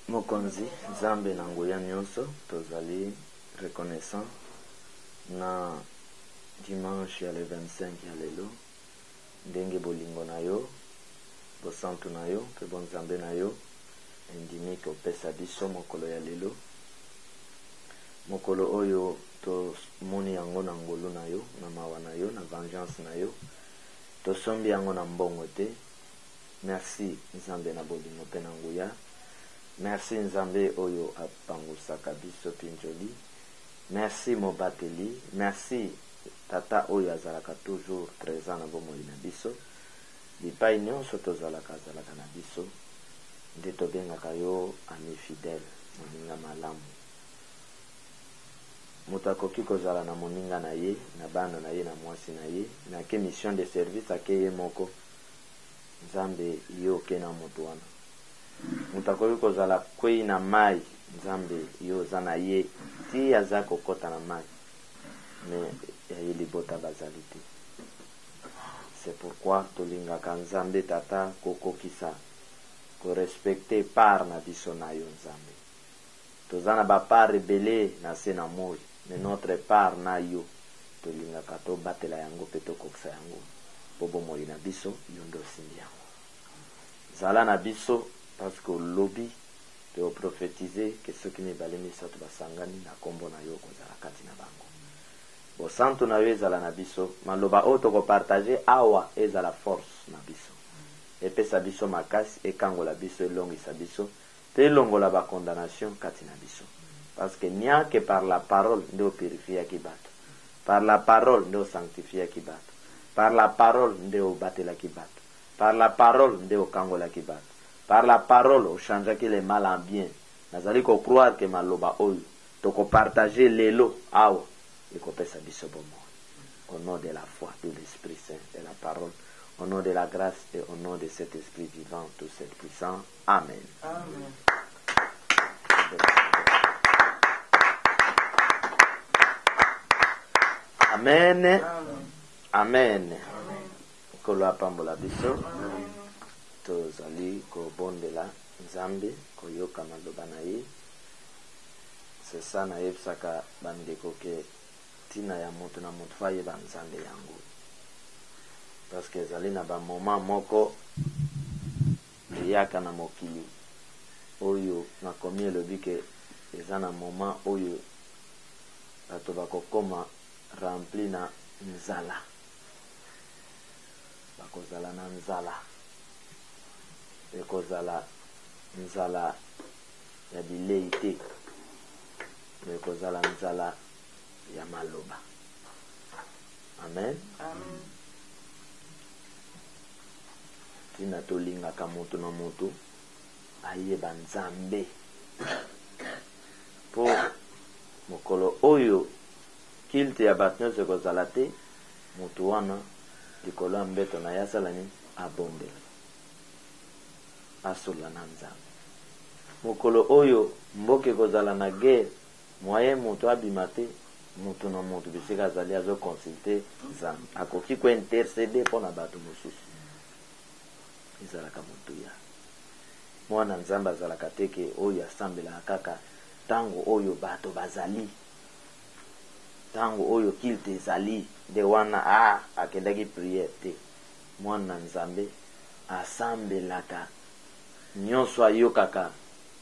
Mokonzi, Nzambe na nguya nyonso, tozali reconnaissant na dimanche ya le 25 ya lelo, ndenge bolingo na yo, bosantu na yo, pe bon Nzambe na yo, endimi kopesa biso mokolo ya lelo. Mokolo oyo to moni yango na ngolu na yo, na mawa na yo, na vengeance na yo, to sombi yango na mbongo te. Merci Nzambe na bolingo pe na nguya. Merci Nzambe oyo apangusaka biso pinjoli. Merci Mobateli. Merci Tata oyo azalaka toujours présent na bomoi na biso. Bipai nyonso tozalaka azalaka na biso. Nde tobengaka yo ami fidèle, moninga malamu. Moto akoki kozala na moninga na ye, na bana na ye, na mwasi na ye, na ke mission de service ake ye moko. Nzambe yo ke na moto wana. Moto akoki kozala kwei na mai, Nzambe yo za na ye ti aza kokota na mai, mais ya ye libota bazali te. C'est pourquoi tolingaka Nzambe tata kokokisa ko respecter par na biso na yo Nzambe. Tozana ba part rebelle na se na moi, mais notre part na yo tolingaka to batela yango pe to kokisa yango bobo moi na biso yo ndo simbi yango. Zala na biso parce que lobby te prophétiser que ceux qui ne balemi sato basangani na kombo na yo kozala kati na bango. Bo santo na yo ezala na biso, maloba o to ko partager awa ezala force na biso. Epesa biso makasi ekangola biso elongisa biso pe elongola ba condamnation kati na biso. Parce que nia que par la parole nde o purifier ki bato. Par la parole nde o sanctifier ki bato. Par la parole nde o batela ki bato. Par la parole nde o kangola ki bato. Par la parole o change ki le mal en bien. Nazali ko croire que maloba oyo to ko partager lelo awa et ko pesa biso bomo. Au nom de la foi de l'Esprit Saint de la parole, au nom de la grâce et au nom de cet Esprit vivant, tout cet puissant. Amen. Amen. Amen. Amen. Amen. Kolo apambola biso. Tozali ko bondela Nzambe koyoka maloba na ye. C'est ça na yebisaka bandeko ke tina ya moto na moto fa yeba Nzambe yango. Parce que ezali na ba moment moko eyaka na mokili oyo nakomi elobi ke eza na moment oyo bato bakokoma rempli na nzala, bakozala na nzala, ekozala nzala ya bilei te, ekozala nzala ya maloba. Amen. Amen. Tina tolingaka moto na moto ayeba Nzambe po mokolo oyo kilte ya bato nyonso ekozala te, moto wana likolo ya mbeto na ye asalani abombela asola na Nzambe. Mokolo oyo mboka ekozala na guerre, moye moto abima te, moto na moto bisika azali azoconsulte Nzambe, akoki kointercede mpo na bato mosusu. Ezalaka moto ya mwana Nzambe azalaka teke oyo asambelaka kaka tango oyo bato bazali, tango oyo kilte ezali nde wana akendaki priere te. Mwana Nzambe asambelaka nyonso ayokaka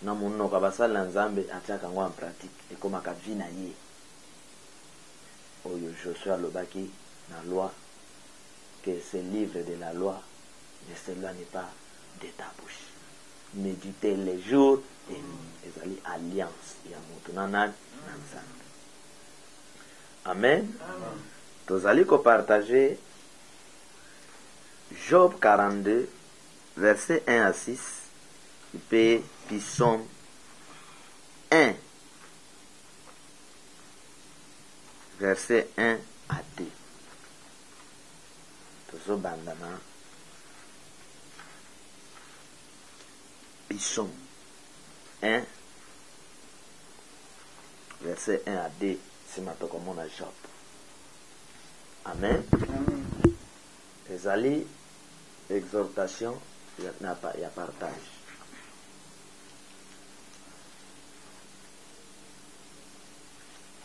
na monoko basali na Nzambe atiaka yango en pratique, ekomaka vi na ye. Oyo Josué alobaki na loi que ce livre de la loi ne s'éloigne pas de ta bouche. Méditer les jours et nuits. Ezali alliance ya moto na nani na Nzambe. Amen. Amen. Tozali ko partager Job 42 verset 1 à 6 et puis Psaume 1 verset 1 à 2. Tozo bandana Psaume 1 verset 1 à 2. C'est maintenant comme on a Job. Amen. Amen. Ezali exhortation, il y a partage.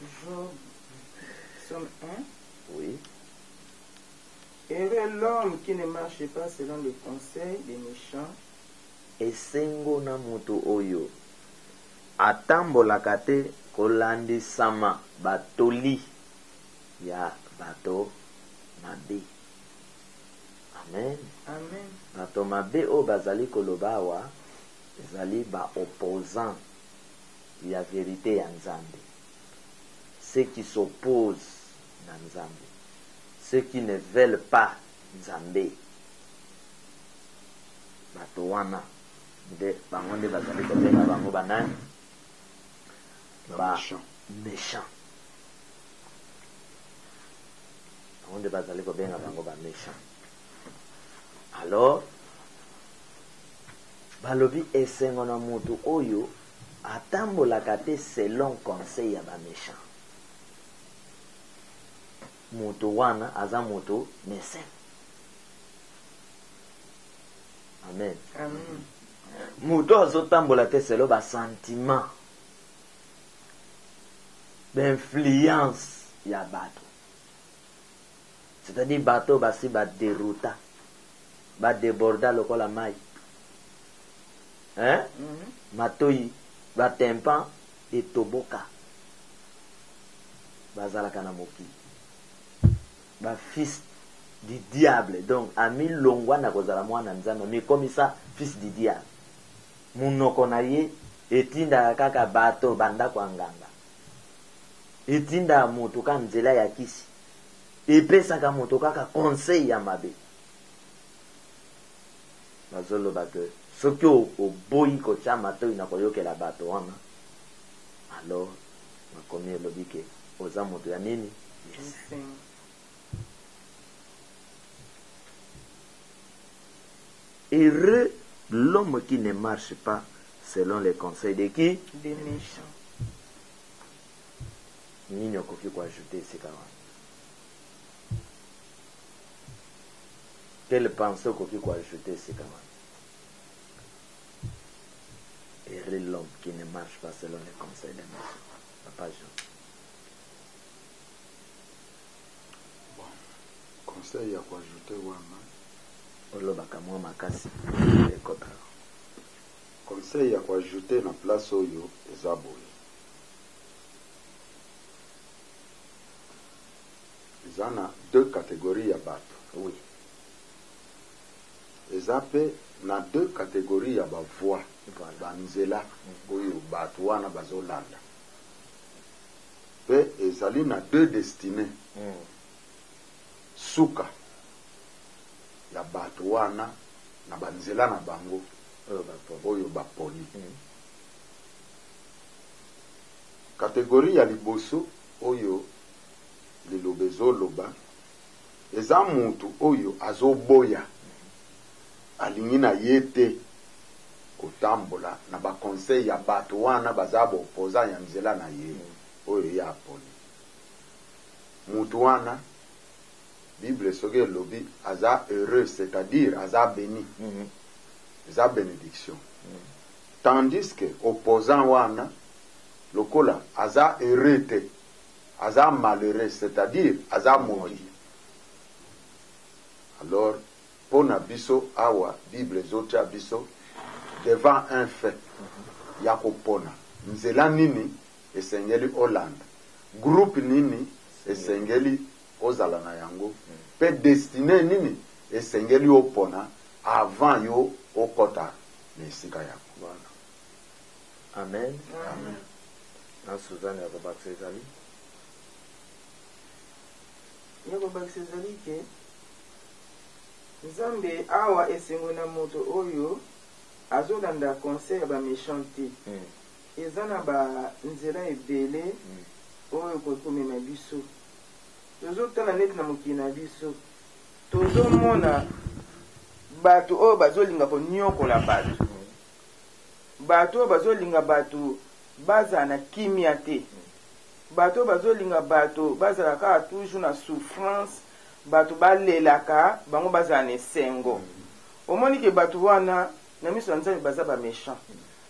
Job, Somme 1. Oui. Heureux l'homme qui ne marche pas selon les conseils des méchants. Esengo na moto oyo atambolaka te kolandisama batoli ya bato mabe. Amen. Amen. Bato mabe oyo bazali koloba awa ezali ba opposant ya vérité ya Nzambe. Ceux qui s'opposent na Nzambe. Ceux qui ne veulent pas Nzambe. Bato wana nde bango nde bazali kobenga bango banani ba méchant. Bango nde bazali kobenga bango ba méchant. Alors balobi esengo na moto oyo atambolaka te selon conseil ya ba méchant. Moto wana aza moto méchant. Amen. Amen. Moto azotambola te selon ba sentiment, d'influence ya bato. C'est-à-dire bato basi ba dérouta, ba déborda lokola mai. Hein? Matoi ba tempan et toboka. Bazalaka na moki. Ba fils du diable. Donc ami longwa na kozala mwana nzambe, mais comme ça fils du diable. Munoko na ye etinda kaka bato banda kwa nganga. Etinda moto ka nzela ya kisi. Epesaka moto kaka conseil ya mabe. Bazoloba ke soki oboyi kotia matoi na koyokela bato wana, alors makomi elobi ke oza moto ya nini? Yes. Heureux l'homme qui ne marche pas selon les conseils de qui? Des méchants. Nini okoki koajouter esika wana? Quelle pensée okoki koajouter esika wana? Heureux l'homme qui ne marche pas selon les conseils des méchants. Papa Jean. Bon, conseil ya koajouter wana. Olobaka mwa makasi ekota. Conseil ya koajouter na place oyo eza boye. Eza na deux catégories ya bato. Oui. Eza pe na deux catégories ya bavoie. Voilà. Banzela oyo bato wana bazolanda. Pe ezali na deux destinées. Suka ya bato wana na banzela na bango oyo baponi. Catégorie ya liboso oyo liloba ezoloba eza mutu oyo azoboya alingi na ye te kotambola na baconseil ya bato wana baza baopposant ya nzela na ye oyo ye aponi. Mutu wana Bible soki elobi aza heureux, c'est-à-dire aza béni. Aza bénédiction. Tandis que opposant wana lokola aza heureux te, aza malheureux, c'est-à-dire aza maudit. Alors pona biso awa Bible zotia biso devant un fait ya kopona nzela nini esengeli Hollande, groupe nini esengeli ozala na yango, pe destiné nini esengeli opona avant yo okota na esika yako. Voilà. Amen. Amen. Na Suzanne ya kobakisa ezali? Ya kobakisa ezali ke Nzambe awa esengo na moto oyo azolanda conseil ya baméchant te. Eza na banzela ebele oyo kokomema biso. Tozotala neti na mokili na biso, tozomona bato oyo bazolinga konyokola bato, bato oyo bazolinga bato bazala na kimia te, bato oyo bazolinga bato bazala kaka toujours na souffrance, bato balelaka bango bazala na esengo. Omoni ke bato wana na miso ya Nzambe baza baméchant,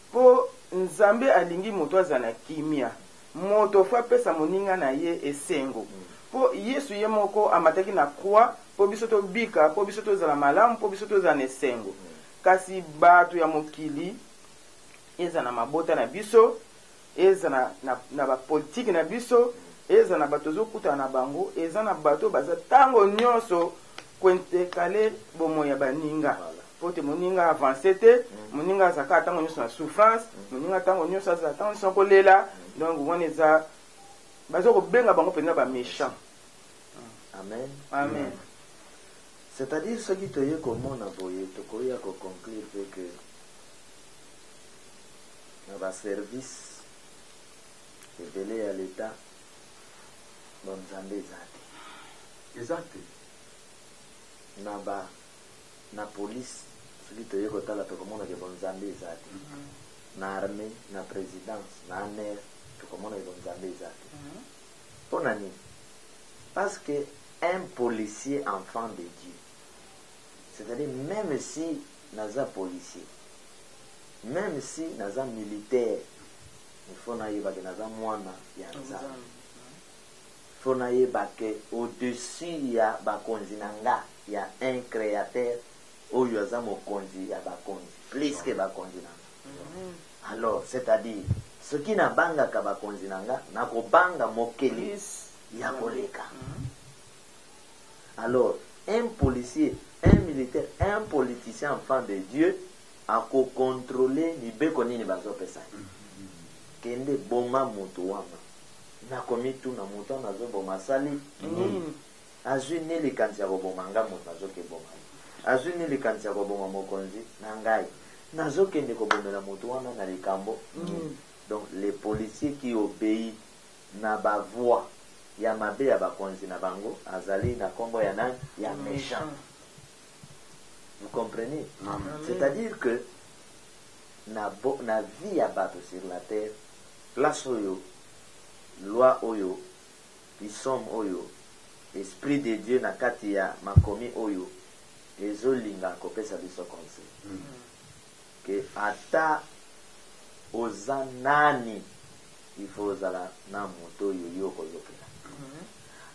mpo Nzambe alingi moto azala na kimia. moto fo apesa moninga na ye esengo po yesu ye moko amataki na croix po biso tobika po biso tozala malamu po biso tozala na esengo kasi bato ya mokili eza na mabota na biso eza na bapolitike na biso eza na bato ozokutana na bango eza na bato baza ntango nyonso kwentekale bomoi ya baninga po te moninga avance te moninga azaka ntango nyonso na souffrance moninga ntango nyonso azala ntango nyonso kolela donc wana eza baza kobenga bango mpenza baméchant. Amen. Amen. C'est-à-dire ce qui te y est komona boye tokoya ko conclure que na ba service ebele ya l'État bonzambe ezate Exact. na police ce qui te y est kotala tokomona ke bonzambe ezate na armée na présidence na aner tokomona ke bonzambe ezate pona nini parce que un policier enfant de Dieu, c'est-à-dire même si naza policier, même si naza militaire, il faut naïba que naza mwana ya nzambe. Il faut naïba que au-dessus ya bakonzi nanga, il y a un créateur oyo aza mokonzi ya bakonzi, plus que bakonzi nanga. Alors, c'est-à-dire ce qui na banga ka bakonzi nanga, na ko banga mokeli ya koleka. Alors, un policier, un militaire, un politicien enfant de Dieu a contrôler ni bekoni ni bazo pesa. Kende boma moto wana. Na komi tu na moto na zo boma sali. Azui ne le kantia ko boma nga moto na zo ke boma. Azui ne le kantia ko boma mokonzi na ngai. Na zo kende ko boma na moto wana na likambo. Donc les policiers qui obéissent na ba voix ya mabe ya bakonzi na bango azali na kombo ya nani ya méchant. Vous comprenez? C'est-à-dire que na vie ya bato sur la terre place oyo loi oyo bisom oyo esprit de Dieu na kati ya makomi oyo ezolinga kopesa biso conseil que ata oza nani il faut ozala na moto oyo yo kozokela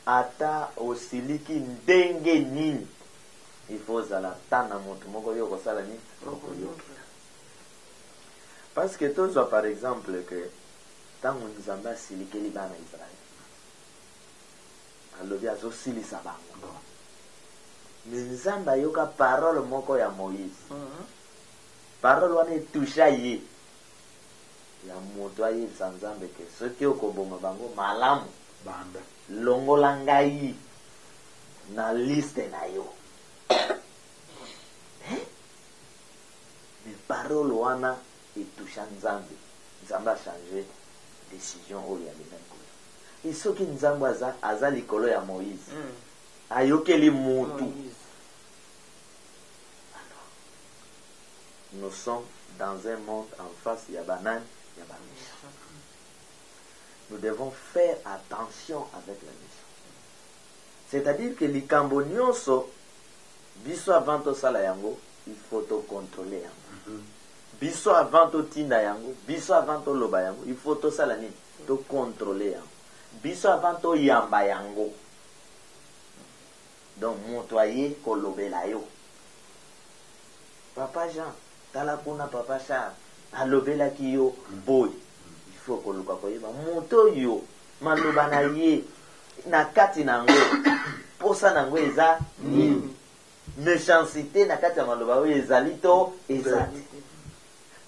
ata osiliki ndenge nini il faut ozala ta na moto moko yo kosala nini okoyokela parce que tozwa par exemple que ntango nzambe asilikeli bana Israel alobi azosilisa bango me nzambe ayoka parole moko ya Moïse parole wana etusha ye ya moto ayebisa nzambe ke soki okoboma bango malamu Banda. longola ngai na liste na yo mais parole wana etusha nzambe nzambe achangé décision oyo ya lemekolo et soki nzambe aza likolo ya Moïse ayokeli mutu alors nous sommes dans un monde en face ya banani ya baméchant. Nous devons faire attention avec la mission. C'est-à-dire que likambo nyonso biso avant to sala yango il faut to contrôler yango. Biso avant to tinda yango, biso avant to loba yango, il faut to sala nini? To contrôler yango. Biso avant to yamba yango. Donc motoyer ko lobela yo. Papa Jean, tala kuna papa Charles, alobela ki yo boy. Il faut koluka koyeba moto yo maloba na ye na kati nango posa nango eza nini méchanceté na kati ya maloba oyo ezali to ezali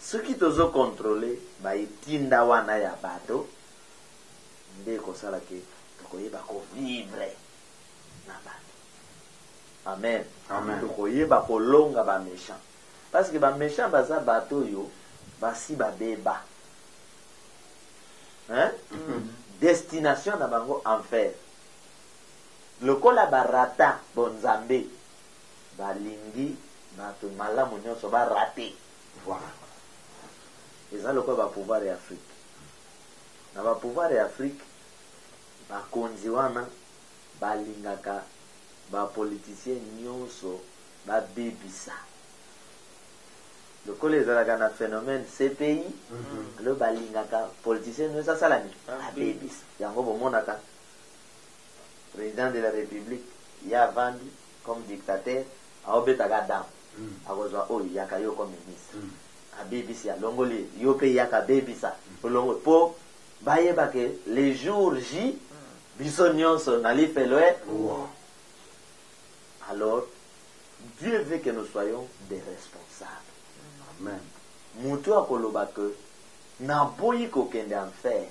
soki tozo contrôler ba etinda wana ya bato nde kosala ke tokoyeba kovivre na bato. Amen. Amen. Tokoyeba kolonga ba méchant parce que ba méchant baza bato yo basi babeba. Hein? Destination na bango enfer. Lokola barata bonzambe balingi bato malamu nyonso barate. Voilà. Eza lokola ba pouvoir ya Afrique. Na ba pouvoir ya Afrique bakonzi wana balingaka ba politicien nyonso babebisa. lokola ezalaka na phénomène CPI alo balingaka politicien nyonso asalani abebisa yango bomonaka président de la république ye avandi comme dictateur aobetaka dame akozwa oyo yaka yo comme ministre abebisi alongoli yo mpe yaka abebisa olongo mpo bayeba ke les jours J biso nyonso nalifelwe. Alors Dieu veut que nous soyons des responsables. Amen. Mutu akoloba ke naboyi kokende enfer,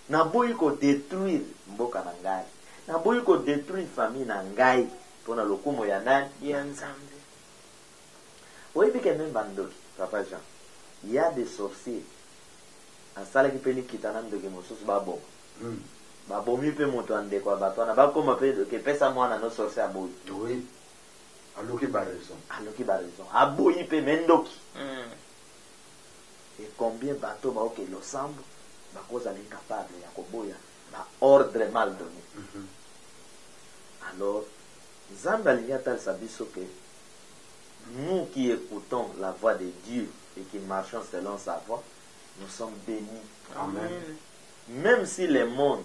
naboyi kodétruire mboka na ngai, naboyi kodétruire famille na ngai mpona lokumu ya nani ya Nzambe. oyebi ke même bandoki papa Jean, il y a des sorciers asalaki mpe likita na ndoki mosusu baboma babomi mpe moto ya ndeko ya bato wana bakoma mpe kepesa mwana no sorcier aboyi. Oui. Aloki ba raison. Aloki ba raison aboyi mpe me ndoki. Et combien bateau baoke losambo bakozala incapable ya koboya ba ordre mal donné. Alors Nzambe alingi atalisa biso ke nous qui écoutons la voix de Dieu et qui marchons selon sa voix, nous sommes bénis. Amen. Même si le monde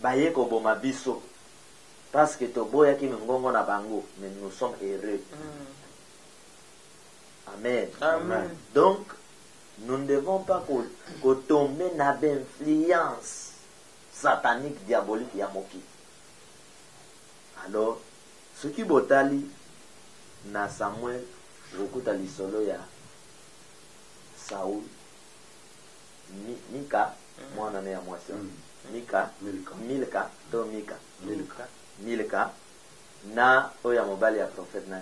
baye koboma biso parce que toboya ki ngongo na bango, mais nous sommes heureux. Amen. Amen. Donc nous ne devons pas tomber dans l'influence satanique, diabolique, yamoki. Alors, ce qui botali na Samuel, rokuta lisolo ya Saul, Mika, mwana ne ya mwasi. Milka, to Milka, na oya mobali ya prophète na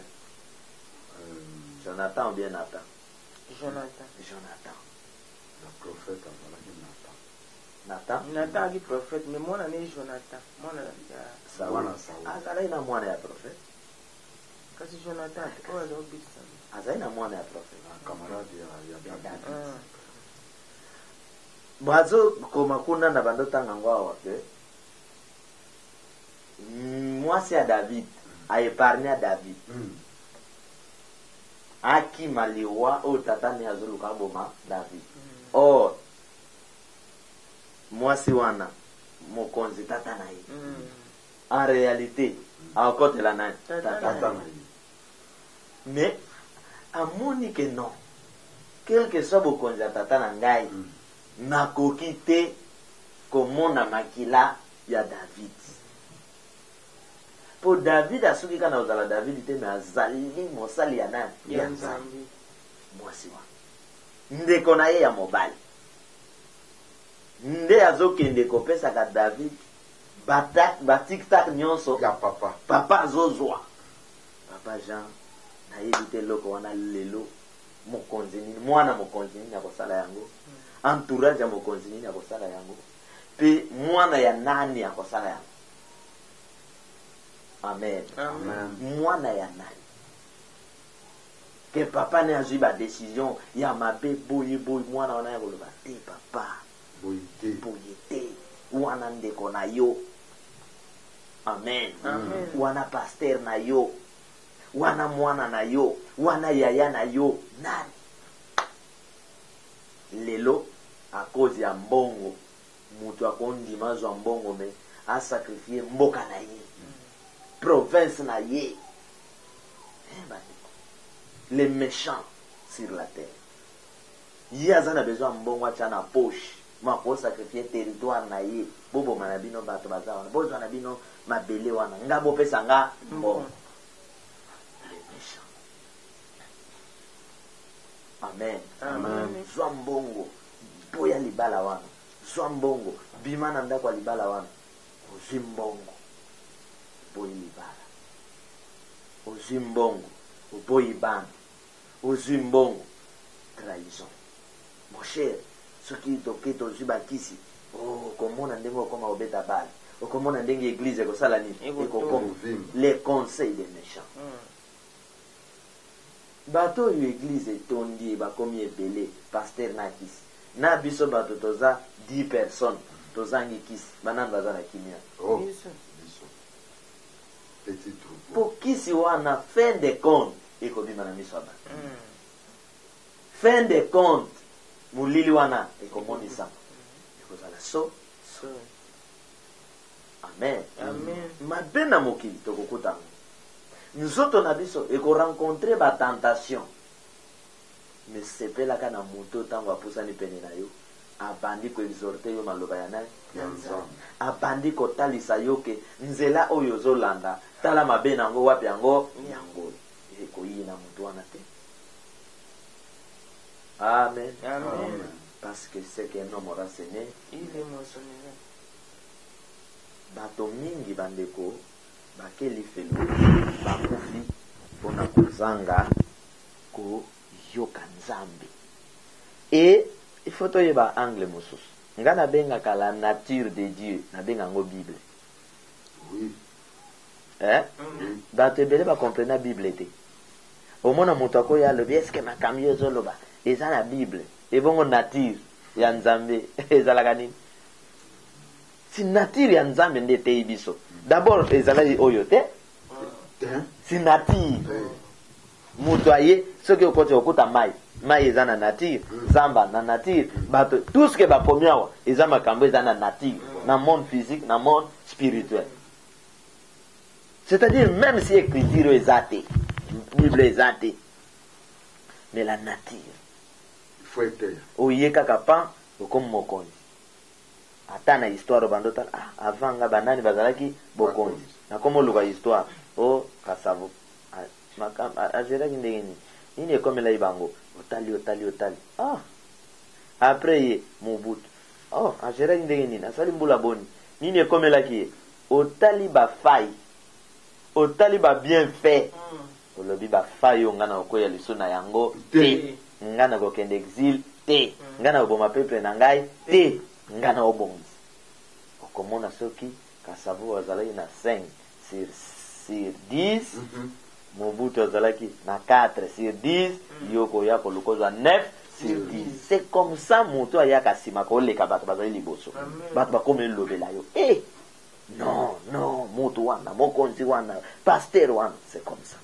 Jonathan ou bien Nathan? Jonathan. Le prophète a Nathan. Nathan qui prophète, mais moi on est Jonathan. Moi Saul. Azalai na mwana ya prophète. Kasi Jonathan, oh elle obéissant. Azalai na mwana ya prophète. Camarade ya David. Bazo komakuna na bandotanga ngwa ke mwasi ya David a épargné à David. Aki maliwa o tatani azuluka boma David. Or mwasi wana mokonzi tata na ye. En réalité a côté la nani tata na ye. Mais amoni que non. Quel que soit mokonzi tata na ngai nakoki te komona makila ya David. Pour David asuki kana ozala David te me azali mosali ya nani ya Nzambe. Mwasi wa ndeko na ye ya mobali nde azokende kopesaka David batiktak nyonso ya papa azozwa. Papa Jean nayebi te loko wana lelo mokonzi nini mwana mokonzi nini akosala yango, entourage ya mokonzi nini akosala yango, pe mwana ya nani akosala yango. Amen. Mwana ya nani ke papa ne azwi ba décision ya mabe boye mwana wana ya koloba te papa boye te wana ndeko na yo. Amen. Wana pasteur na yo, wana mwana na yo, wana yaya na yo nani. Lelo a cause ya mbongo mutu akondima zwa mbongo me a sacrifier mboka na ye, province na ye. Les méchants sur la terre. Yaza na besoin mbongo acha na poche. Ma ko sacrifier territoire na ye. Bobo manabino bato bazawana. Bozo manabino mabele wana. Ngabo pesa nga mbongo. Les méchants. Amen. Zwa mbongo. Boya libala wana. Zwa mbongo. Bimana ndako wa libala wana. Ozwi mbongo. Boya libala. Ozwi mbongo. Boya bana. Ozwi mbongo. Trahison. Mon cher, ce qui toke tozwi bakisi. Oh, komona ndenge okoma obeta bale. Okomona ndenge église ekosala nini? Ekokoma. Les conseils des méchants. Bato oyo église etondi bakomi ebele, pasteur na kisi. Na biso bato toza 10 personnes. Tozangi kisi. Banani baza na kimia. Petit troupeau. Po kisi wana fin de compte ekobima na miso ya bato. fin de compte mulili wana ekomonisama ekozala so. Amen. Amen. Mabe na mokili tokokuta nzoto na biso ekorencontre batentation mais sepelaka na moto ntango apusani pene na yo abandi koexorte yo maloba ya nani ya nzambe abandi kotalisa yo ke nzela oyo ozolanda tala mabe nango wapi yango yango ekoyina moto wana te. Amen. Amen. Parce que c'est qu'un homme aura saigné, Il est moissonneur. bato mingi bandeko bakeli felo bakufi mpona kozanga koyoka nzambe. Et il faut toyeba angle mosusu nga nabengaka la nature de Dieu nabenga yango Bible. Oui. Bato ebele bakomprena Bible te. Omona moto akoya alobi eske makambo yo ezoloba eza na Bible ebongo nature ya nzambe ezalaka nini? Si nature ya nzambe nde etei biso d'abord ezalaki oyo te si nature moto aye soki okoti okuta mai eza na nature zamba na nature bato tout ce que bakomi awa eza makambo eza na nature na monde physique na monde spirituel. C'est-à-dire même si écriture eza te Bible eza te mais la nature Il faut être. oye kaka pan okomi mokonzi ata na histoire bandota avant nga banani bazalaki bokonzi nakomi oluka histoire o kasavo azeraki ndenge nini ekomela bango otali après ye mobutu azeraki ndenge nini asali mbula boni nini ekomelaki ye otali bafai otali babienfait olobi bafai oyo nga na okoya liso na yango te nga na kokende exil te nga na oboma peuple na ngai te nga na obonzi okomona soki kasavo azalaki na 5 sur 10 mobutu azalaki na 4 sur 10 yoko ya kolukozwa 9 sur 10. C'est comme ça moto ayaka nsima koleka bato bazali liboso bato bakomi lobela yo non moto wana mokonzi wana pasteur wana c'est comme ça.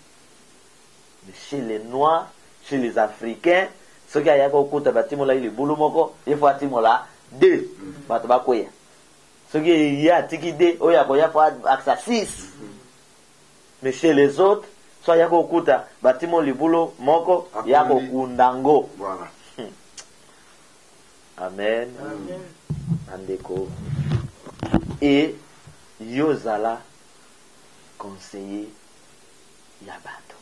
Mais chez les noirs, chez les africains, ce qui a okuta batimola ili bulu moko il faut atimola 2 bato bakoya ce qui y a tiki 2 oya koya faut aksa 6. Mais chez les autres soit yako okuta batimo libulu moko yako kundango. Voilà. Amen. Andeko et yozala conseiller ya bato.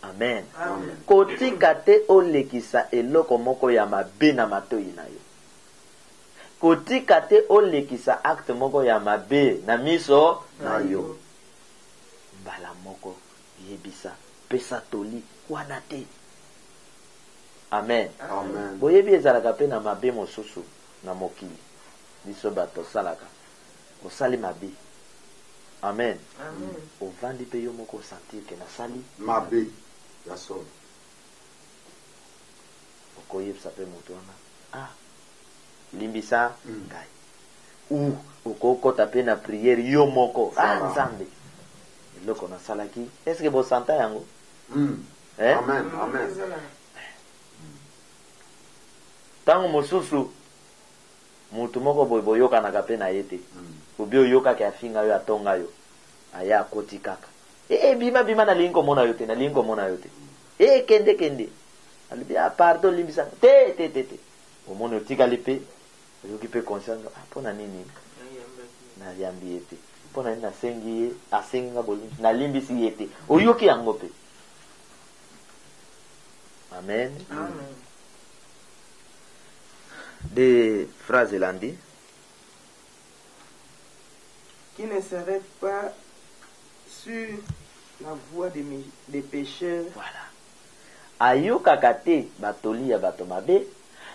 Amen. Kotika te olekisa eloko moko ya mabe na matoi na yo. Kotika te olekisa acte moko ya mabe na miso na yo. Mbala moko yebisa pesa toli wana te. Amen. Boyebi ezalaka pe na mabe mosusu na mokili. Biso bato salaka. Osali mabe. Amen. Ovandi pe yo moko sentir ke nasali mabe ya solo. Okoyebisa pe moto wana limbisa ngai ou okokota pe na prière yo moko nzambe eloko nasalaki est-ce que bosanta yango Amen. ntango mosusu motu moko boye boyokanaka pe na ye te obi oyokaki afinga yo atonga yo aya akoti kaka bima nalingi komona yo te kende alobi pardon limbisa te omoni otikali pe oyoki pe conscience mpona nini nayambi ye te mpona nini nasengi ye asengi nga bolimbi nalimbisi ye te oyoki yango pe. Amen. Des phrases elandi qui ne s'arrête pas sur la voie des pécheurs. Voilà. Ayokaka te batoli ya bato mabe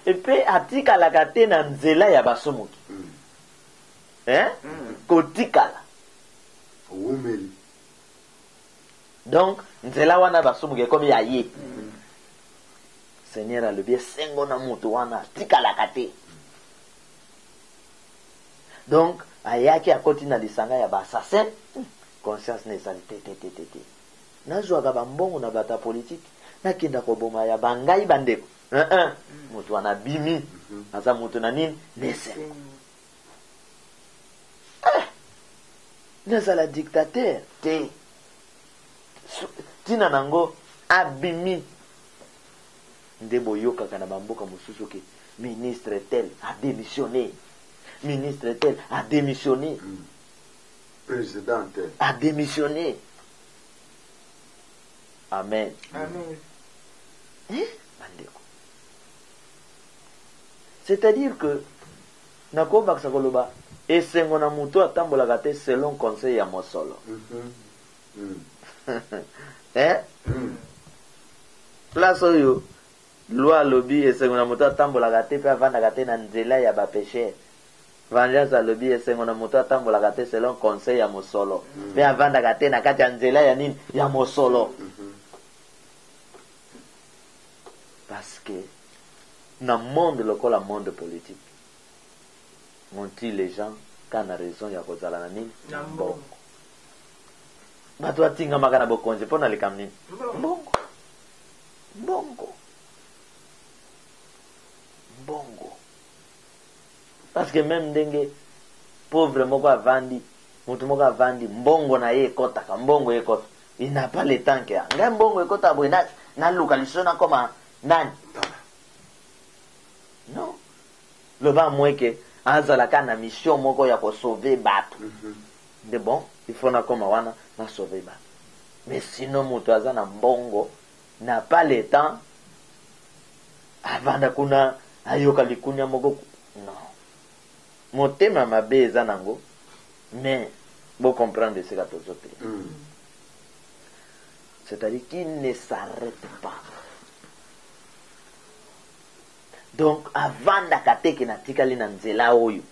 epe atikalaka te na nzela ya basomoki. Kotikala. Donc nzela wana basomoki ekomi ya ye. Seigneur alobi esengo na moto wana atikalaka te. Donc ayaki akoti na lisanga ya bassassin conscience na ezali te nazwaka bambongo na bato ya politike nakenda koboma ya bangai bandeko moto anabimi aza moto na nini nesengo nazala dictateur te tina nango abimi nde boyokaka na bamboka mosusu ke ministre tel a démissionné, ministre tel a démissionné, président tel a démissionné. Amen. Amen. C'est-à-dire que nakoba sakoloba esengo na muto atambolaka te selon conseil ya mosolo. Place oyo loi lobi esengo na muto atambolaka te pe avandaka te na nzela ya bapesher. Vengeance lobi esengo na muto atambolaka te selon conseil ya mosolo pe avandaka te na kati ya nzela ya nini ya mosolo. Parce que dans le monde, le monde politique, on dit les gens quand on a raison, il y a quoi la nini bon. Bah toi tinga magana bokonje pona le kamni bongo bongo bongo. Parce que même dengue pauvre moko avandi mutu moko avandi mbongo na ye kota mbongo ye kota il n'a pas le temps que nga mbongo ye kota bwena na localisation comme nani non le ba mweke azalaka na mission moko ya ko sauver bato de bon il faut na koma wana na sauver bato mais sinon mutu azana mbongo n'a pas le temps avanda kuna ayoka likunya moko non motema mabe eza nango mais bon comprendre ce que tous autres c'est-à-dire qu'il ne s'arrête pas. Donc avant d'akateke na tikali na nzela oyo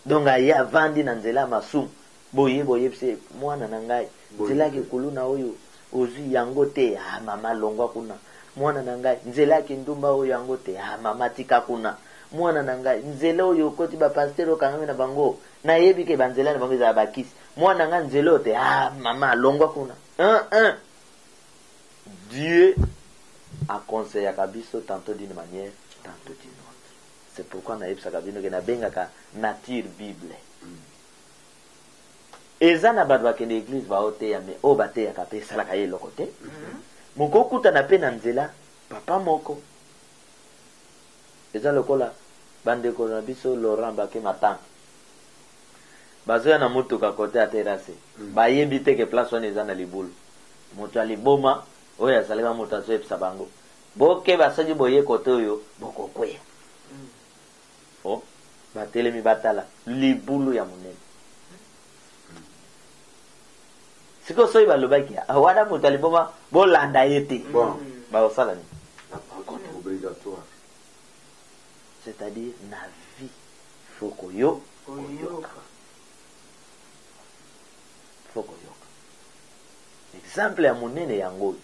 donc aye avandi na nzela masumu boye pse mwana na ngai nzela ke kuluna oyo ozwi yango te mama longwa kuna mwana na ngai nzela ke ndumba oyo yango te mama tika kuna mwana na ngai nzela oyo koti ba pasteur okangami na bango na yebi ke banzela na bango za bakisi mwana nga nzela te mama longwa kuna Dieu a conseillé à Kabiso tantôt d'une manière, tantôt d'une autre. C'est pourquoi on a eu ça Kabino que na benga nature Bible. Ezana badwa ke l'église va ote ya me obate ya kape sala kaye lokote. Moko kuta na pe na nzela papa moko. Eza lokola bande ko na biso Laurent Bake matang. Bazo na mutuka kote a terrasse. Ba yebi te ke place on eza na libulu. Moto aliboma oya salika mutazo epsa bango boke basaji boye kote oyo bokokwe batelemi batala libulu ya munene siko soyi balobaki wana moto aliboma bolanda yete baosala ni obligatoire, c'est-à-dire na vie faut koyoka exemple ya munene yango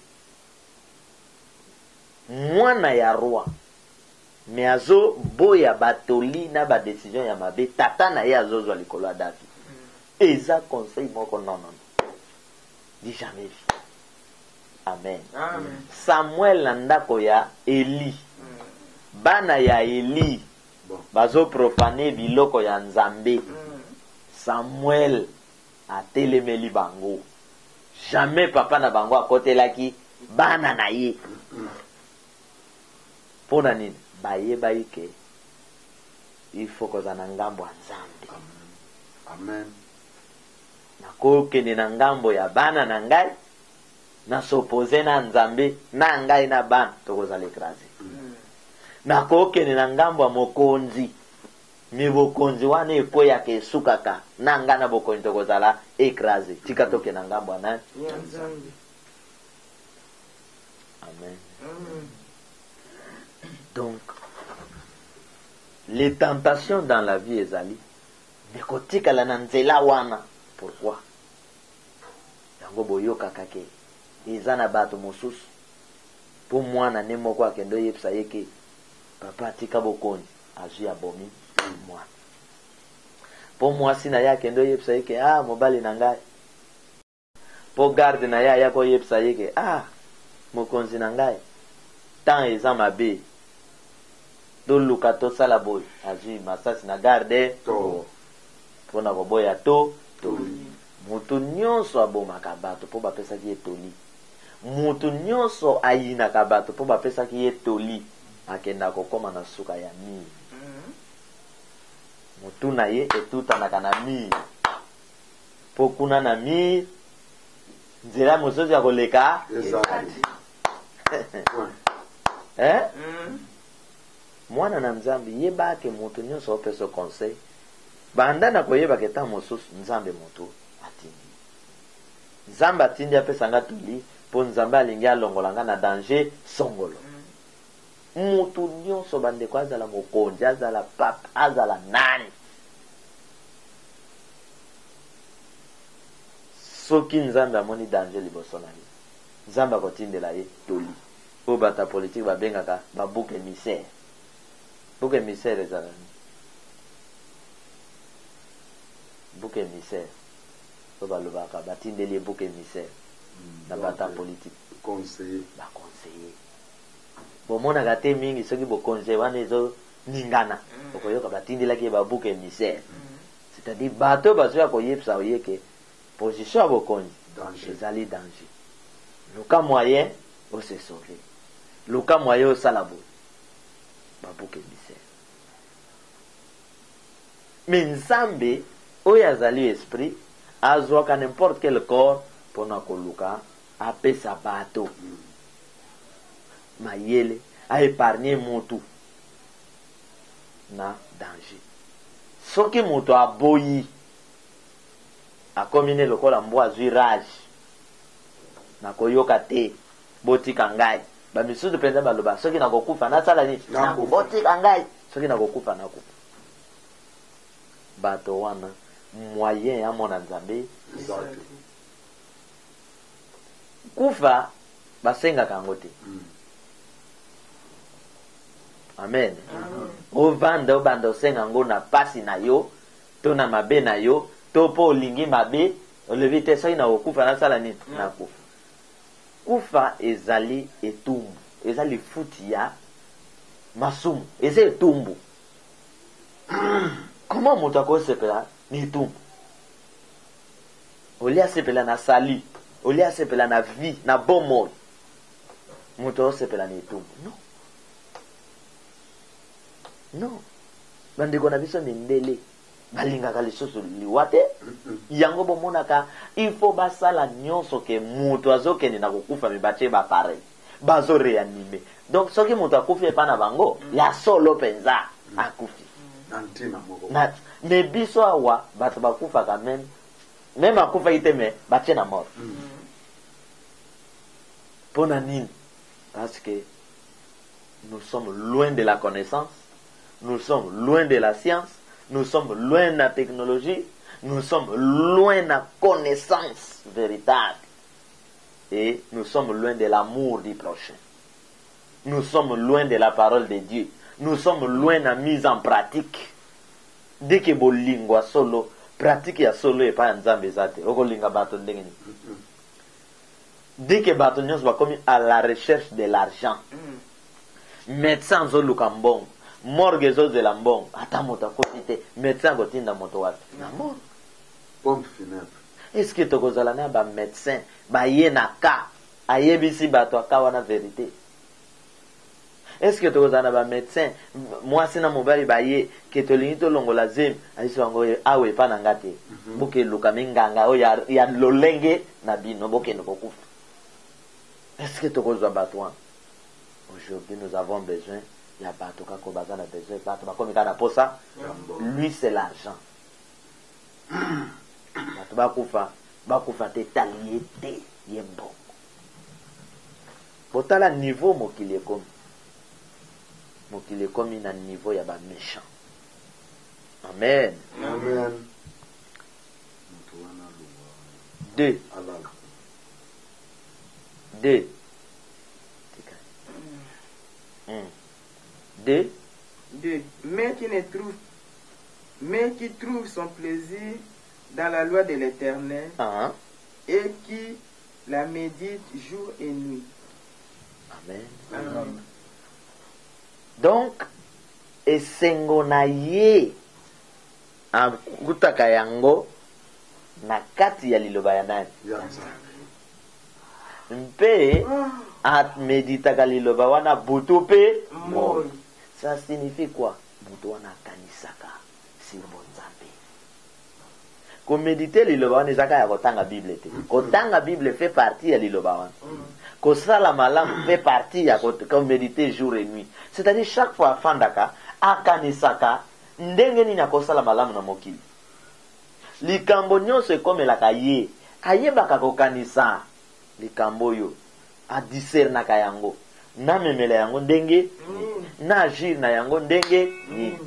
mwana ya roi mais azo boya batoli na ba décision ya mabe tata na ye azozwa likolo ya David eza conseil moko non dit jamais vu. Amen. Samuel na ndako ya Eli bana ya Eli bazo profane biloko ya Nzambe Samuel atelemeli bango jamais papa na bango akotelaki bana na ye pona nini bayeba ike il faut kozana ngambo ya Nzambe. Amen. Nakokende na ngambo ya bana na ngai na s'opposer na Nzambe na ngai na bana tokozala écraser. Nakokende na ngambo ya mokonzi mi bokonzi wana ekoya ke sukaka na ngai na bokonzi tokozala écraser. Tika toke na ngambo ya nani? Nzambe. Amen. Donc, les tentations dans la vie ezali nekotika la nzela wana. Pourquoi? Yango boyoka kake ezana bato mosusu po mwana ne moko akendo yepsa yeke papa tika bokonzi azwi abomi mwana po mwasi na yake ndo yepsa yeke mobali na ngai po garde na ye aya koyebisa ye ke mokonzi na ngai tant eza mabe toluka tosala boye azwi masasi na garde mpona koboya toli. Mutu nyonso abomaka bato mpo bapesaki ye toli. Mutu nyonso ayinaka bato mpo bapesaki ye toli akenda kokoma na suka ya mire. Mutu na ye etutanaka na mire mpo kuna na mire nzela mosusu ya koleka mwana na nzambe yeba ake mutu nyonso opesa conseil banda na koyeba ke ta mosusu nzambe mutu atindi. Nzambe atindi apesanga toli mpo nzambe alingi alongola nga na danger songolo. Mutu nyonso bandeko azala mokonzi azala papa azala nani soki nzambe amoni danger liboso na ye nzambe akotindela ye toli. Oyo bata politike babengaka babuke émissaire. Buke émissaire ezala nini? Buke émissaire oyo balobaka batindeli ye buke émissaire na bata politike baconseiller. Bomonaka te mingi soki bokonseil wana ezoningana okoyoka batindelaki ye babuke émissaire. C'est-à-dire bato bazoya koyebisa oyeke position ya bokonzi ezali danger. Luka moyen ose sauver. Luka moyen osala boye babuke émissaire. Mais nzambe oyo azali esprit azwaka n'importe quel corps mpona koluka apesa bato mayele aépargne mutu na danger. Soki mutu aboyi akomi ne lokola mbwa azwi rage nakoyoka te botika ngai bamisusu mpenza baloba soki nakokufa nasala nini botika ngai soki nakokufa nakufa. Bato wana moyen ya mona nzambe kufa basengaka yango te. Amen. Obanda osenga yango na pasi na yo to na mabe na yo to po olingi mabe olevi te soki na kokufa nasala nini nakufa. Kufa ezali etumbu ezali futi ya masumu eza etumbu. Comment moto akosepela ni etumbu? Olia sepela na sali olia sepela na vie na bomoi moto osepela ni etumbu non. Bandeko na biso mindele balingaka lisusu liwa te yango bomonaka il faut basala nyonso ke moto azokende na kokufa mibatie bapare bazo reanime. Donc soki moto akufi epa na bango ya solo penza akufi mais biso awa bato bakufaka même akufa ite me batie na mort. Pona nini? Parce que nous sommes loin de la connaissance, nous sommes loin de la science, nous sommes loin de la technologie, nous sommes loin de la connaissance véritable et nous sommes loin de l'amour du prochain. Nous sommes loin de la parole de Dieu. Nous sommes loin de la mise en pratique. Dès que bolingwa solo, pratique ya solo et pas nzambe zate. Okolinga bato ndenge. Dès que bato nyonso ba komi à la recherche de l'argent. Médecin zo lukambong, morgue zo de lambong, ata moto akofite, médecin gotinda moto wapi. Na mort. Pompe funèbre. Est-ce que tokozala na ba médecin ba ye na ka ayebisi bato akawa na vérité? Est-ce que tokozala na ba médecin mwasi na mobali ba ye ke tolingi tolongola zemi ayiso yango awe pa na ngate boke luka minganga o ya lolenge na bino boke no kokufa? Est-ce que tokozwa bato wana? Aujourd'hui nous avons besoin ya bato kako bazana besoin bato bakomi kana posa lui c'est l'argent. Bato bakufa te taliete yembo botala niveau mokili ekomi na niveau ya ba méchant. Amen. Amen. 2 mais qui trouve son plaisir dans la loi de l'Éternel, et qui la médite jour et nuit. Amen. Amen. Donc esengo na ye akutaka yango na kati ya liloba ya nani ya Nzambe. mpe ameditaka liloba wana butu mpe Moi. ça signifie quoi? Butu wana akanisaka sur bonzambe. Komedite liloba wana ezaka ya kotanga bible te. Kotanga bible fait partie ya liloba wana. Kosala malamu fait partie ya komedite jour et nuit. C'est-à-dire chaque fois afandaka akanisaka ndenge nini akosala malamu na mokili. Likambo nyonso ekomelaka ye ayebaka kokanisa likambo oyo adisernaka yango na memela yango ndenge na agir na yango ndenge ni.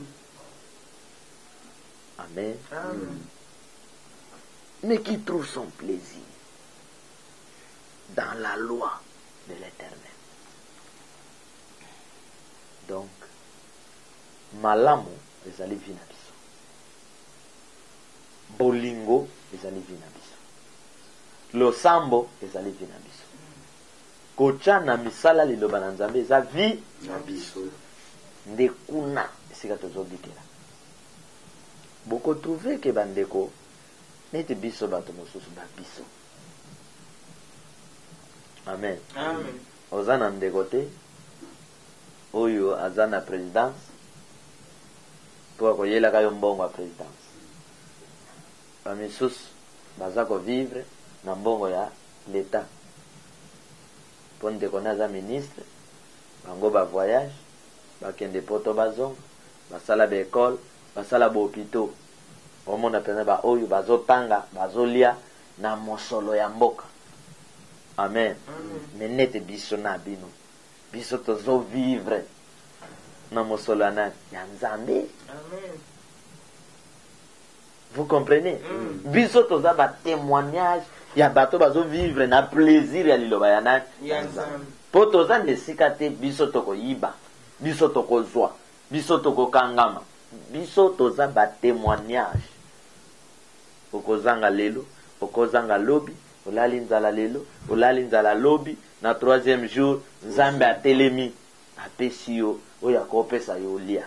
Amen. Amen. Mais qui trouve son plaisir dans la loi de l'Éternel. Donc malamu ezali vi na biso, bolingo ezali vi na biso, losambo ezali vi na biso, kocha na misala liloba na Nzambe eza vi na biso. nde kuna esika tozobikela. Bokotrouve ke bandeko neti biso bato mosusu babiso. Amen. Amen. Oza na ndeko te oyo aza na présidence mpo akoyelaka yo mbongo ya présidence. Bamisusu baza kovivre na mbongo ya l'État. Mpo ndeko ne aza ministre, bango bavoyage bakende poto bazonga, basala baekole, basala bahopitau. Omona pene ba oyo bazotanga bazolia na mosolo ya mboka. Amen. Mais nete biso na bino biso tozo vivre na mosolo ya nani ya Nzambe. Amen. Vous comprenez? Biso toza ba témoignage ya bato bazo vivre na plaisir ya liloba ya nani Ya Nzambe. po toza nesika te biso tokoyiba, biso tokozwa, biso tokokangama. Biso toza ba témoignage. Okozanga lelo, okozanga lobi, olali nzala lelo, olali nzala lobi, na troisième jour Nzambe atelemi apesi yo oyo akopesa yo lia.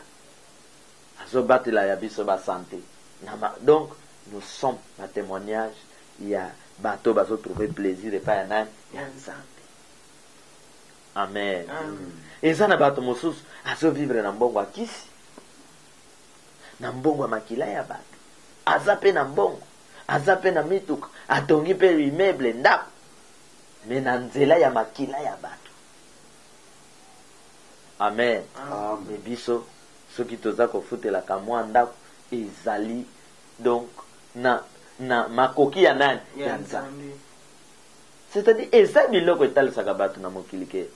Azobatela ya biso ba santé. Donc nous sommes un témoignage. Il y a bateau bazo trouver plaisir et pas ya nani ya Nzambe. Amen. Eza na bato mosusu azo vivre na mbongo akisi, na mbongo makila ya bato, aza pe na mbongo, aza pe na mituka, atongi pe immeuble ndako, me na nzela ya makila ya bato. Amen. Me biso soki toza kofutelaka mwa ndako ezali donc na makoki ya nani ya Nzambe. C'est-à-dire eza biloko etalisaka bato na mokili ke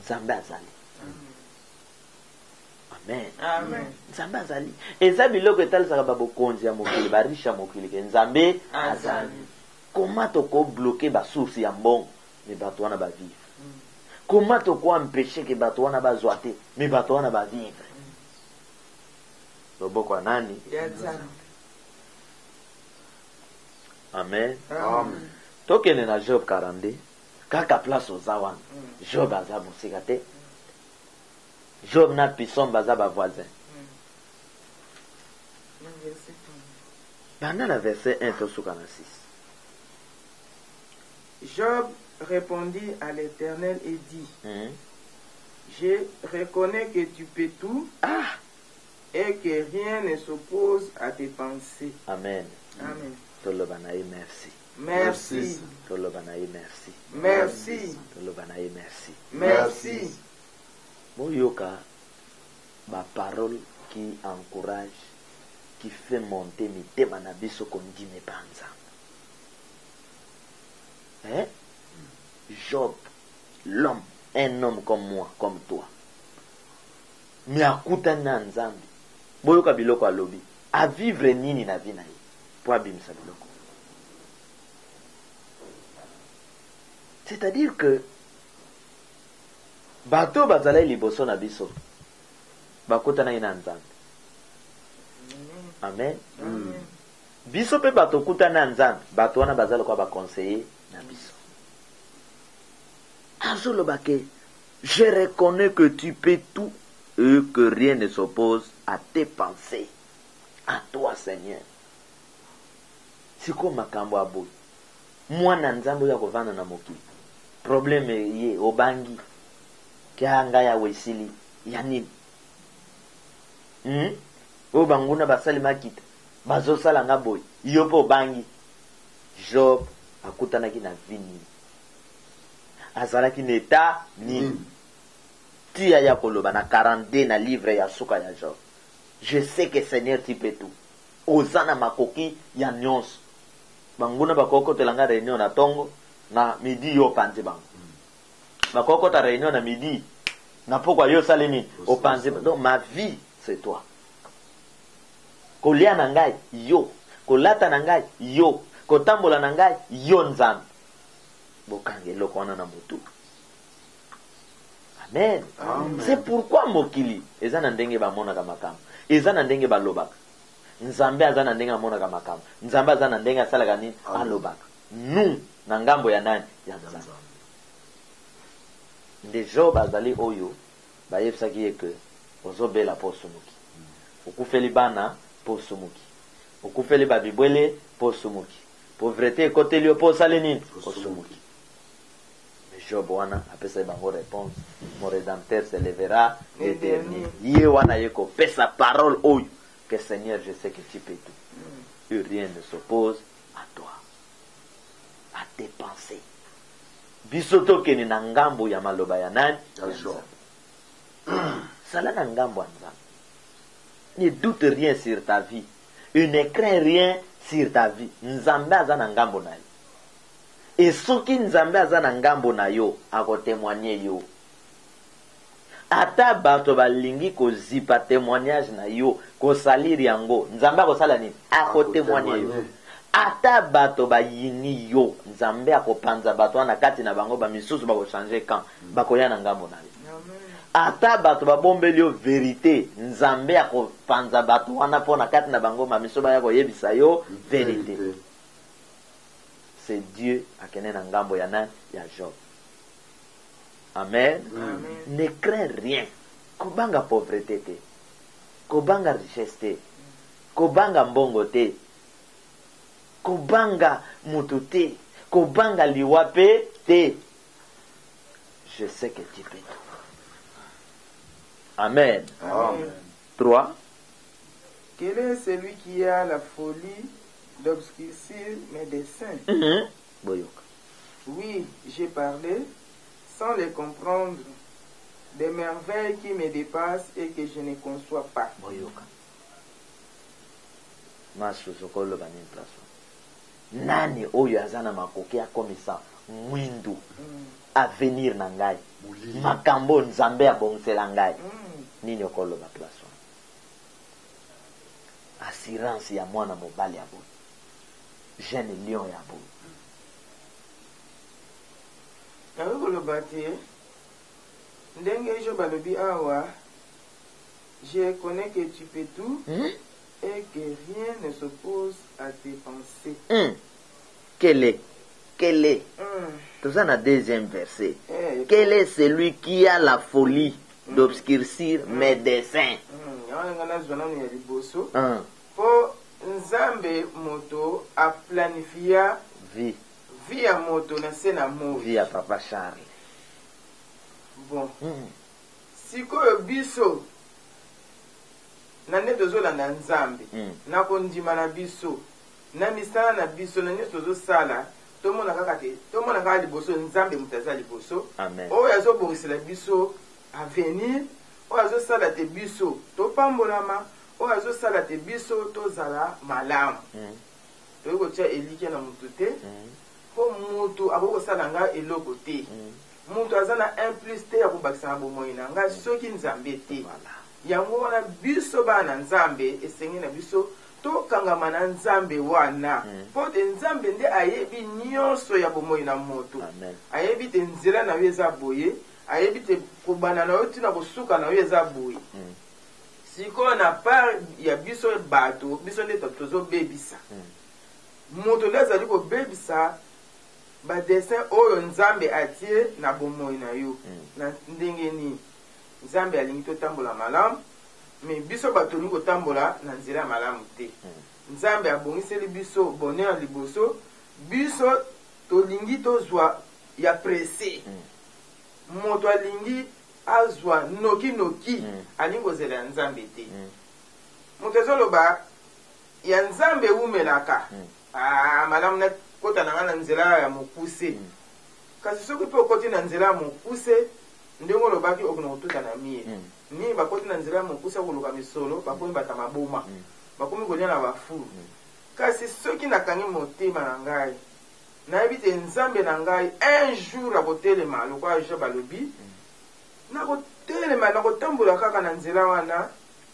Nzambe azali. Amen. Amen. Nzambe azali. Eza biloko etalisaka babokonzi ya mokili, barisha ya mokili ke Nzambe azali. Comment toko bloquer ba source ya mbongo me bato wana ba vivre? Comment toko empêcher ke bato wana bazwa te me bato wana ba vivre? Loboko ya nani? Ya Nzambe. Amen. Amen. Tokende na Job 42 kaka place oza wana. Job aza mosika te. Job na Pison baza ba voisin. Banda na verset 1 tosuka na 6. Job répondit à l'Éternel et dit, je reconnais que tu peux tout et que rien ne s'oppose à tes pensées. Amen. Amen. Tolobanaye merci. Merci. Tolobanaye merci. Merci. Tolobanaye merci. Merci. Moyoka ba parole qui encourage, qui fait monter mitema na biso kondime panza. Hein? Job, l'homme, un homme comme moi, comme toi. Mais akutani na Nzambe. Boyoka biloko alobi. A vivre nini na vie na ye. Po abimisa biloko. C'est-à-dire que bato bazalai liboso na biso bakutana na Nzambe. Amen. Amen. biso pe bato kutana nzambe bato wana bazalo kwa ba conseiller na biso azoloba ke je reconnais que tu peux tout et que rien ne s'oppose à tes pensées à toi Seigneur siko makambo aboy mwana nzambe ya kovana na mokili problème ye obangi kya ngaya wesili ya nini o banguna basali makita bazosala nga boy yo po bangi Job akutanaki na vini azalaki neta nini tia ya koloba na 42 na livre ya suka ya Job je sais que Seigneur tu peux tout ozana makoki ya nyonso banguna bakokotela nga réunion na tongo na midi yo panze bango bakokota réunion na midi na pokwa yo salemi au panze donc ma vie c'est toi kolia na ngai yo kolata na ngai yo kotambola na ngai yo nzambe bokange eloko wana na motu amen, amen. C'est pourquoi mokili eza na ndenge bamonaka makambo eza na ndenge balobaka nzambe aza na ndenge amonaka makambo nzambe aza na ndenge asalaka nini alobaka nu na ngambo ya nani ya nzambe nde Job azali oyo bayebisaki ye ke ozobela po osumuki okufeli bana po osumuki okufeli babibwele po osumuki pauvreté ekoteli yo po osali nini osumuki mais Job wana apesa bango réponse mon rédempteur se lèvera le dernier ye wana ye kopesa parole oyo que Seigneur je sais que tu peux tout et rien ne s'oppose à toi à tes pensées biso tokeni na ngambo ya maloba ya nani sala na ngambo ya nzambe ne doute rien sur ta vie et ne crains rien sur ta vie nzambe aza na ngambo na yo et soki nzambe aza na ngambo na yo akotémoigner yo ata bato balingi kozipa témoignage na yo kosaliri yango nzambe akosala nini akotémoigner yo ata bato bayini yo nzambe akopanza bato wana kati na bango bamisusu bakochange camp bakoya na ngambo na yo ata bato babombeli yo vérité nzambe akopanza bato wana mpona kati na bango bamisusu baya koyebisa yo vérité c'est Dieu akene na ngambo ya nani ya Job amen, amen. Ne crains rien kobanga pauvreté te kobanga richesse te kobanga mbongo te kobanga mutu te kobanga liwape te je sais que tu peux tout amen, amen. 3 Quel est celui qui a la folie d'obscurcir mes desseins? Oui, j'ai parlé sans les comprendre, des merveilles qui me dépassent et que je ne conçois pas. Nani oyo azana makoki akomisa mwindu avenir na ngai makambo nzambe abongisela ngai nini okoloba place assurance ya mwana mobali ya boye jeune lion ya boye nakoloba te ndenge Job balobi awa je connais que tu peux tout et que rien ne s'oppose à tes pensées. Quel est tout ça dans le deuxième verset. Quel est celui qui a la folie d'obscurcir mes desseins? Pour Nzambe moto a planifié vie à moto na sena mo vie à papa Charles. Bon. Siko biso na ne tozolanda Nzambe na kondima na biso na misala na biso na nyonso tozosala tomona kaka liboso Nzambe mutaza liboso oyo azobongisela biso avenir oyo azosala te biso topambolama oyo azosala te biso tozala malamu toyei kotia elike na mutu te mpo mutu akokosala nga eloko te mutu aza na implice te ya kobakisa na bomoi na nga soki Nzambe te yango wana biso bana Nzambe esengi na biso tokangama na Nzambe wana mpo te Nzambe nde ayebi nyonso ya bomoi na moto ayebi te nzela na yo eza boye ayebi te kobana na yo ntina kosuka na yo eza boye sikoyo na part ya biso bato biso nde tozobebisa moto nde azali kobebisa badessin oyo nzambe atie na bomoi na yo na ndenge nini nzambe alingi totambola malamu me biso bato tolingi kotambola na nzela ya malamu te nzambe abongiseli biso bonheur liboso biso tolingi tozwa ya presse moto alingi azwa noki alingi kozela ya nzambe te moto ezoloba ya nzambe ewumelaka malamu nakota na nga na nzela ya mokuse kasi soki mpe okoti na nzela ya mokuse ndenge olobaki okona kotuta na miye ni bakoti na nzela ya mokuse akoluka misolo bakomi bata maboma bakomi kolia na bafulu kasi soki nakangi motema na ngai nayebi te nzambe na ngai un jour akotelema lokola jo balobi nakotelema nakotambola kaka na nzela wana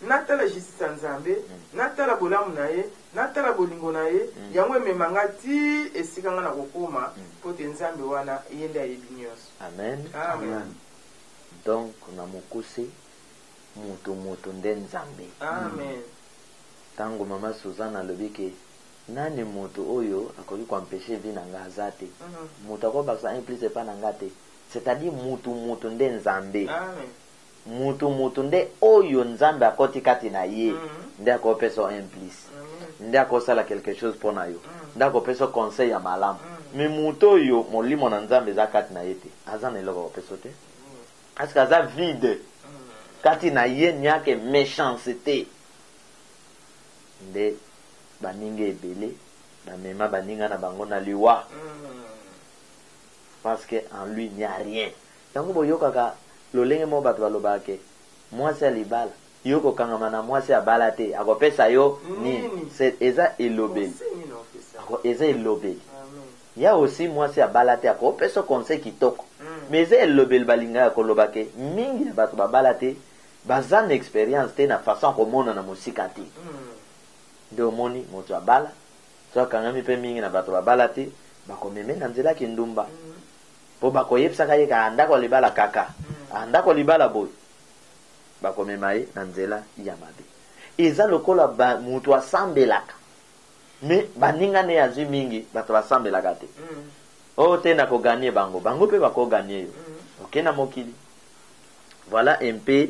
natala justice ya nzambe natala bolamu na ye natala bolingo na ye yango emema nga ti esika nga na kokoma mpo te nzambe wana ye nde ayebi nyonso. Amen. Donc na mokuse mutu nde nzambe. Amen. Tango mama Suzana alobi ke nani mutu oyo akoki kuampeshe vi na nga aza te mutu akobakisa implice pa na nga te, c'est-à-dire mutu nde nzambe. Amen. Mutu nde oyo nzambe akoti kati na ye nde akopesa implice nde akosala quelque chose mpo na yo nde akopesa conseil ya malamu me mutu oyo molimo na nzambe eza kati na ye te aza na eloko akopesa te parceke aza vide kati na ye niake méchanceté nde baninga ebele bamema baninga na bango na liwa parce que en lui il n'y a rien. Yango boyokaka lolenge mo bato balobaka ke mwasi ya libala yo kokangama na mwasi ya bala te akopesa yo nini eza elobeli eza elobeli ya aussi mwasi ya bala te akopesa conseil kitoko mais eza elobeli balingaka koloba ke mingi ya bato babala te baza na expérience te na façon komona na mosika te nde omoni moto abala so akangami mpe mingi na bato babala te bakomeme na nzela kindumba po bakoyebisaka ye ka andako libala kaka andako libala boy bakomema ye na nzela ya mabe eza lokola mutu asambelaka me baninga ne azwi mingi bato basambelaka te oyo te na koganie bango mpe bakoganie yo oke na mokili. Voilà un peu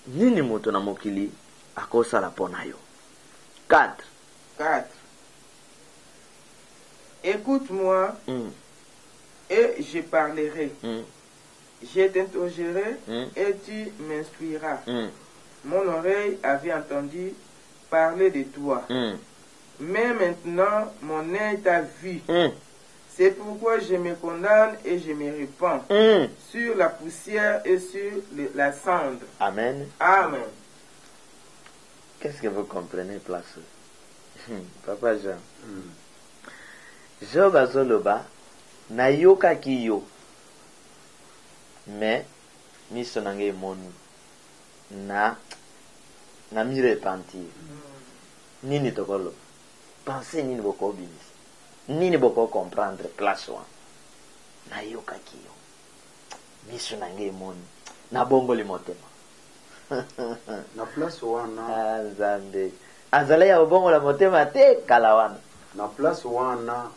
nini mutu na mokili akosala mpo na yo. 4. Écoute-moi et je parlerai. Je t'interrogerai et tu m'instruiras. Mon oreille avait entendu parler de toi. Mais maintenant, mon œil t'a vu. C'est pourquoi je me condamne et je me répands sur la poussière et sur la cendre. Amen. Amen. Qu'est-ce que vous comprenez, place? Papa Jean. Job azoloba na yokaki yo mais miso nange emoni na mi repentir nini tokolo penser nini boko obimisa nini boko comprendre place wana na yokaki yo miso nange emoni na bongoli motema na place wana nzambe azala ya bongola motema te kala wana na place wana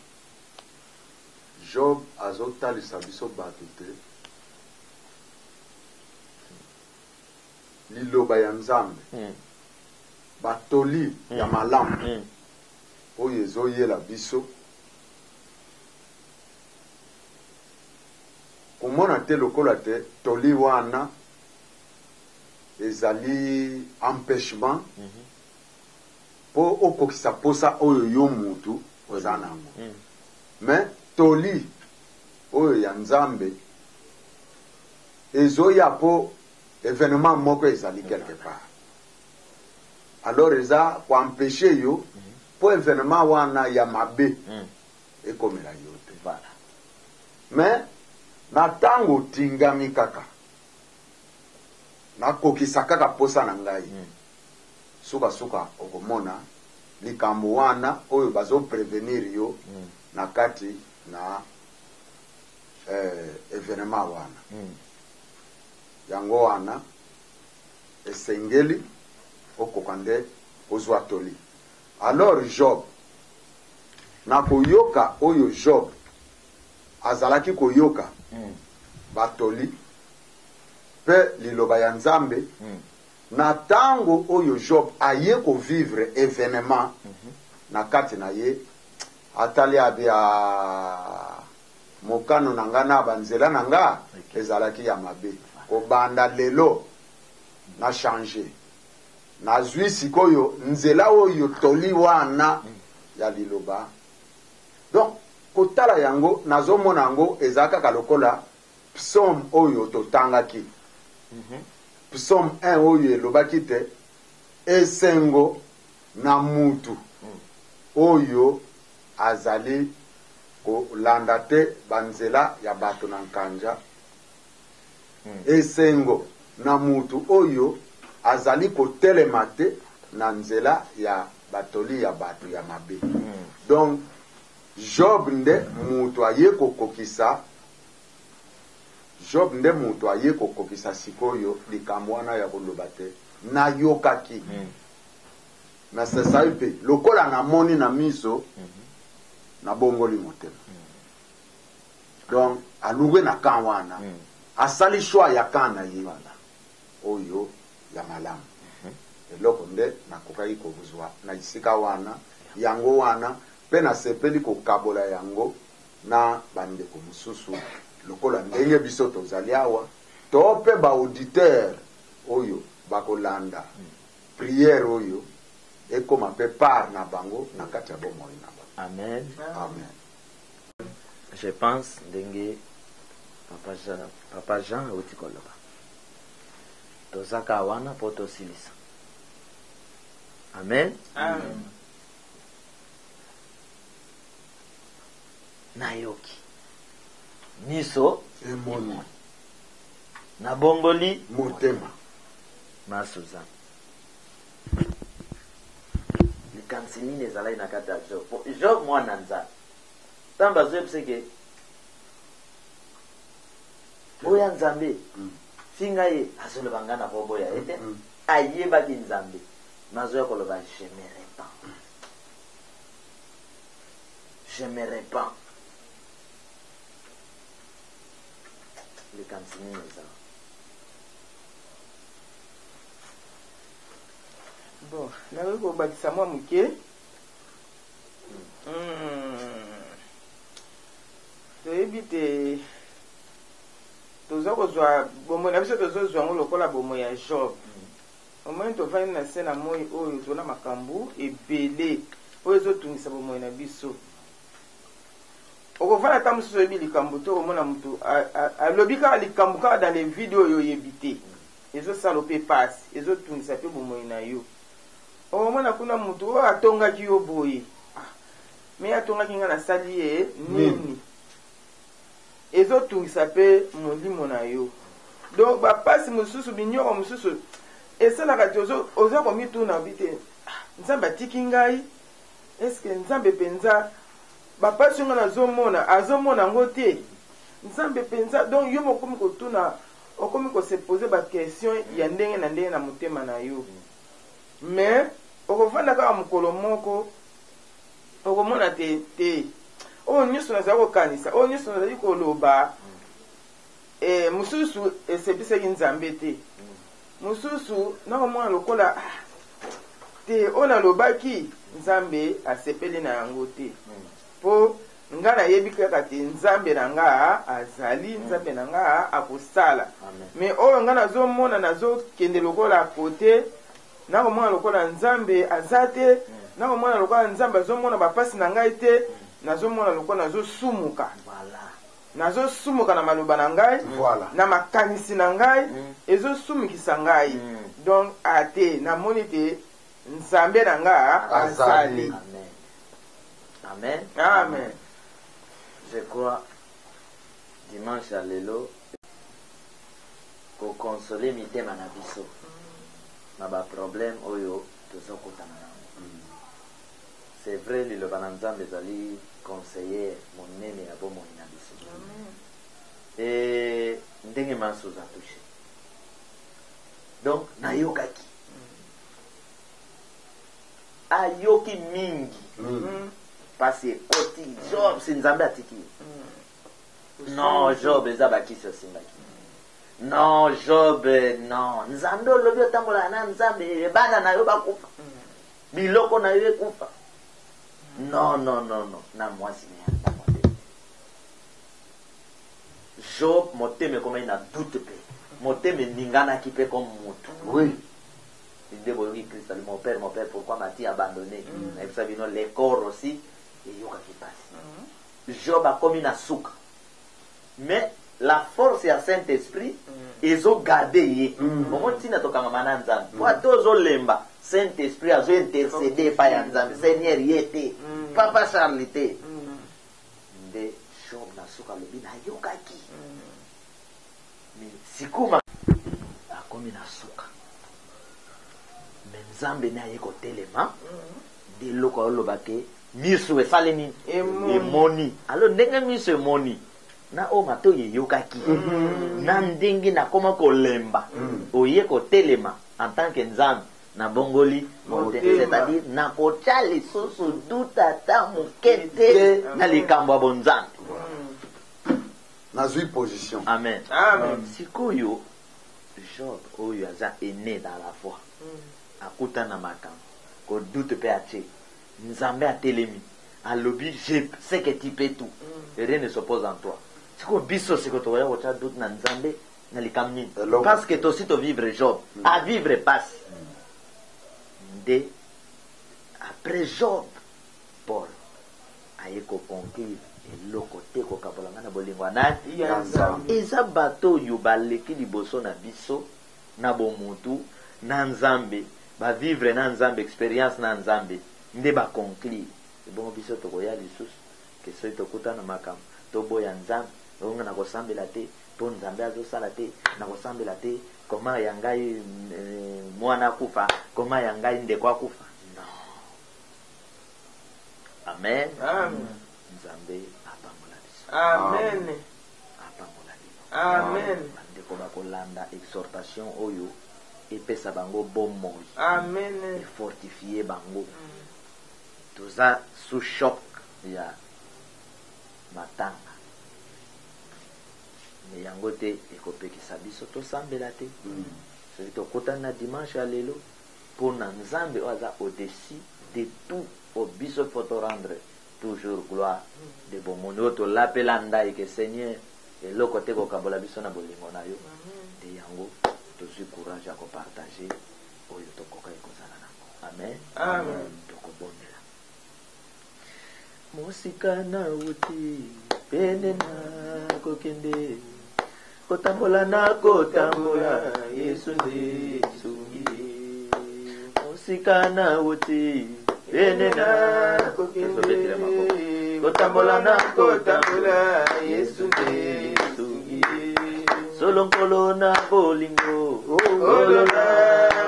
Job azotalisa biso bato te liloba ya nzambe batoli ya malamu oyo ezoyela biso komona te lokola te toli wana ezali empêchement po okokisa posa oyo yo mutu oza nango mais toli oyo ya nzambe ezoya po événement moko ezali quelque part alors eza koempêche yo po événement wana ya mabe ekomela yo te. Voilà. mais na ntango tingami kaka nakokisa kaka posa na ngai sukasuka okomona likambo wana oyo bazoprevenir yo na kati na événement wana yango wana esengeli okoka nde ozwa toli. Alors Job na koyoka oyo Job azalaki koyoka batoli pe liloba ya Nzambe na tango oyo Job aye kovivre événement na kati na ye atali abia mokano na nga na banzela na nga ezalaki ya mabe kobanda lelo na changer na zwi sikoyo nzela oyo toli wana ya liloba. Donc kotala yango nazomona yango ezaka kalokola psaume oyo totangaki psaume 1 oyo elobaki te esengo na mutu oyo azali kolanda te banzela ya bato na nkanja. Esengo na mutu oyo azali kotelema te na nzela ya batoli ya bato ya mabe. Donc Job nde mutu aye kokokisa Job nde mutu aye kokokisa sikoyo likambo wana ya koloba te nayokaki na sesa ipe lokola na moni na miso na bongoli motema. Donc aluwe na kan wana asali shwa ya kan na ye oyo ya malamu. Eloko nde nakokaki kozwa na isika wana yango wana pe na sepeli kokabola yango na bandeko mosusu lokola ndenge biso tozali awa to pe ba auditeur oyo bakolanda prière oyo ekoma pe par na bango na kati ya bomoi na bango. Amen. Amen. Je pense ndenge Papa Jean auti koloba tozaka wana po tosilisa. Amen. Amen. Nayoki miso Emoni na bongoli motema masuza likanisi nini ezalaki na kati ya Job. Job mwana nzambe tamba zoyebiseke oya nzambe singa ye azoloba nga na boboya ete ayebaki nzambe nazoya koloba je me répands likanisi nini ezala. Bon, nawe kobakisa mwa moke toyebi te toza kozwa bomoi na biso tozozwa yango lokola bomoi ya Job. Omoi tovandi na se na moi oyo tona makambo ebele oyo ezotungisa bomoi na biso. Okofana ata mosusu oyebi likambo to omona motu alobi kaka likambo kaka dans les vidéos oyo oyebi te ezosala mpe pasi ezotungisa mpe bomoi na yo. Omona kuna motu oyo atongaki yo boye me atongaki nga nasali ye nini ezotungisa mpe molimo na yo. Donc bapasi mosusu binyoko mosusu esalaka te oza komituna obi te nzambe atiki ngai eske nzambe mpenza bapasi nga azomona yango te nzambe mpenza. Donc yo mokomi kotuna okomi kosepose baquestion ya ndenge na ndenge na motema na yo. Mais okofanda kaka mokolo moko okomona te oyo nyonso nazali kokanisa oyo nyonso nazali koloba mosusu esepesaki nzambe te mosusu nakomona lokola te oyo nalobaki nzambe asepeli na yango te mpo nga nayebi kaka te nzambe na nga azali nzambe na nga akosala. Mais oyo nga nazomona nazokende lokola kote nakomona lokola nzambe aza te nakomona lokola nzambe azomona bapasi na ngai te nazomona lokola nazosumuka na maloba na ngai na makanisi na ngai ezosumikisa ngai. Donc ate namoni te nzambe na nga azali. Amen. Amen. Je crois dimanche à lelo koconsoler mitema na biso na baproblème oyo tozokutana nango. C'est vrai liloba na nzambe ezali conseiller monene ya bomoi na biso. Ndenge maso za touche donc nayokaki ayoki mingi parce que Job c'est nzambe atiki non Job eza bakisi osimbaki non Job non nzambe olobi otambola na nzambe bana na yo bakufa biloko na yo ekufa non na mwasi ne Job moteme comme il a doute pe moteme ningana qui peut comme moto Oui. il dit bon Christ mon père pourquoi m'a-t-il abandonné et vous savez non les corps aussi et yoka qui passe Job a comme une souka mais la force et le Saint-Esprit ils ont gardé moment tina to kama mananza toi tozo lemba Saint-Esprit a intercédé par yanzambe Seigneur yete papa Charlité de Job na souka lobi na yokaki mais sikuma akomi na souka mais nzambe na yeko telema de loko olobake miso esalemi emoni alors ndenge miso emoni na o mato ye yokaki na ndenge na koma kolemba oye ko telema en tant que nzambe na bongoli c'est-à-dire na kocha lisusu duta ta mukete na likambo ya bonzambe Nazui position. amen sikoyo Job oyo aza aîné dans la foi akuta na makambo ko doute pe atie nzambe atelemi alobi je sais que tu peux tout et rien ne s'oppose en toi siko biso siko to ya kocha doute na nzambe na likamni parce que to si to vivre Job à vivre passe de après Job Paul ayeko conclure eloko te kokabolanga na bolingo nani eza bato yo baleki liboso na biso na bomutu na nzambe ba vivre na nzambe expérience na nzambe nde ba conclure bon biso tokoya lisusu ke so tokuta na makambo toboya nzambe onga na kosambela te po nzambe azosala te na kosambela te koma ya ngai mwana kufa koma ya ngai ndeko akufa non amen nzambe apambola biso Amen. apambola biso Amen. bandeko bakolanda exhortation oyo epesa bango bomoi Amen. efortifie bango toza sous choc ya matanga me yango te ekopekisa biso tosambela te soki tokutana na dimanche ya lelo mpo na nzambe oyo aza au-dessus de tout o biso fo torendre toujours gloire de bomoni oyo tolapela ndai ke seigneur eloko te kokabola biso na bolingo na yo te yango tozwi courage ya kopartage oyo tokoka ekozala nango amen tokobondela mosika na uti pene na kokende kotambola na kotambola yesu nde sungi mosika na uti pene na kokende kotambola na kotambola yesu nde sungi solo nkolo na bolingo kolo na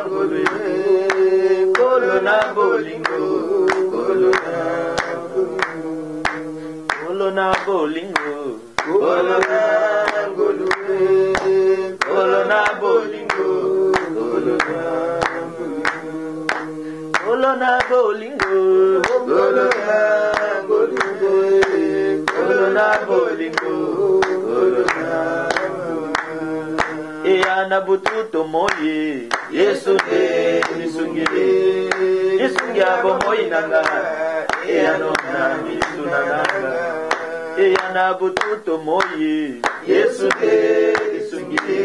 bolingo kolo na bolingo kolo na bolingo kolo na bolingo kolo na bolingo kolo na bolingo kolo na bolingo kolo na na bututo moye yesu nde misungile isungi abo moyi nanga anona misuna nanga na bututo moye yesu nde misungile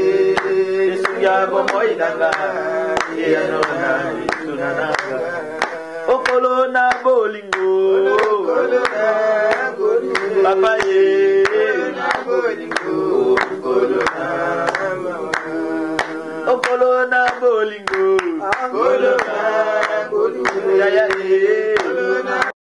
isungi abo moyi nanga anona misuna nanga okolo na bolingo papa ye na bolingo okolo na bolingo ya ya